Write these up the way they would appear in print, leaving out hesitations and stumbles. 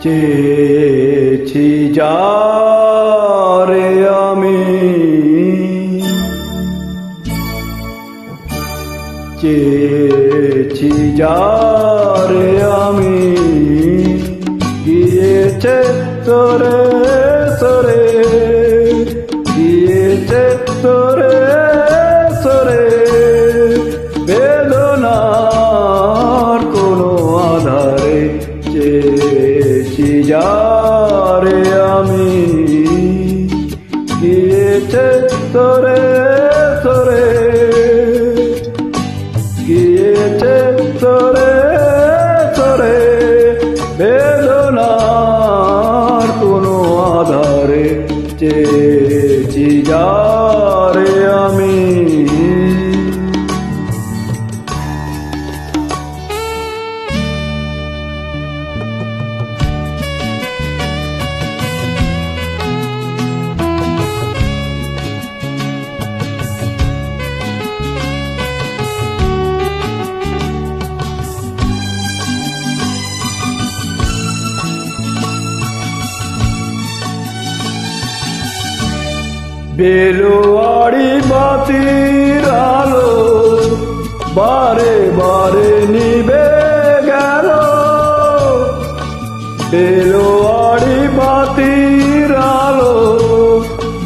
চেয়েছি যারে আমি, চেয়েছি যারে আমি, গিয়েছে তোরে সরে, গিয়েছে তোরে সরে, বেদনার কোনো আধারে চেয়েছি যারে আমি, গিয়েছে তোরে সরে, গিয়েছে তোরে সরে, বেদনার কোনো আধারে চেয়েছি যারে আমি। বেলোয়ারি বাতির আলো বারে বারে নিভে গেল, বেলোয়ারি বাতির আলো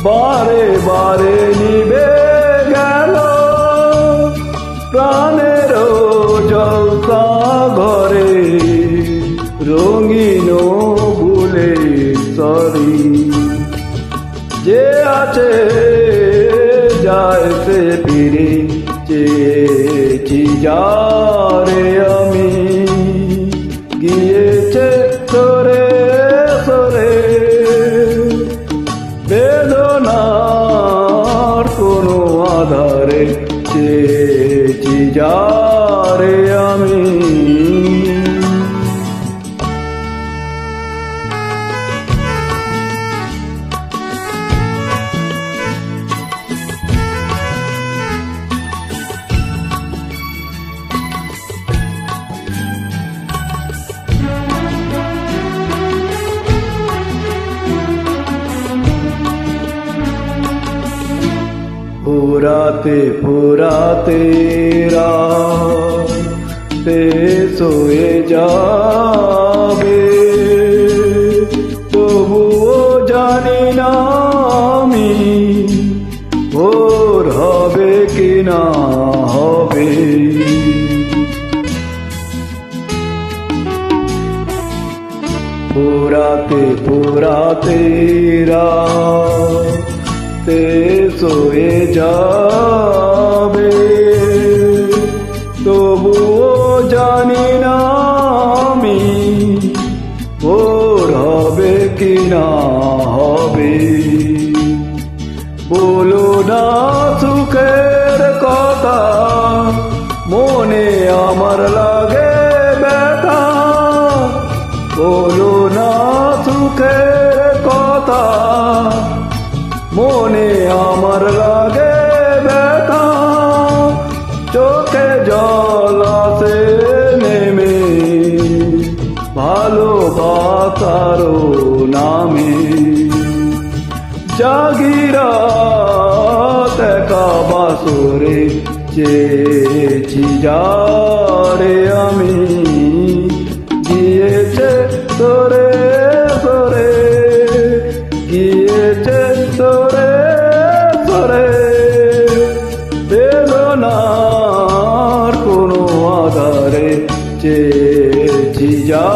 বারে বারে নিভে গেল, প্রাণের জলসা ঘরে রঙিন ভুলে সরি, যে আছে যায় সে ফিরে, চেয়েছি যারে আমি, গিয়েছে তোরে সরে, বেদনার কোনো আধারে চেয়েছি যারে আমি। ফুরাতে ফুরাতে রাতে সোয়ে যাবে, তবুও জানি না আমি ভোর হবে কি না হবে, ফুরাতে ফুরাতে রাতে সোয়ে যাবে, তবুও জানি না আমি ভোর হবে কি না হবে, বলো না সুখের কথা মনে আমার লাগে ব্যথা, বলো না সুখের কথা মনে আমার লাগে ব্যথা, চোখে জল আসে নেমে ভালোবাসার নামে, জাগিরাত একা বাসরে চেয়েছি যারে আমি, গিয়েছে তোরে সরে, গিয়েছে তোরে সরে, বেদনার কোনো আধারে চেয়েছি যা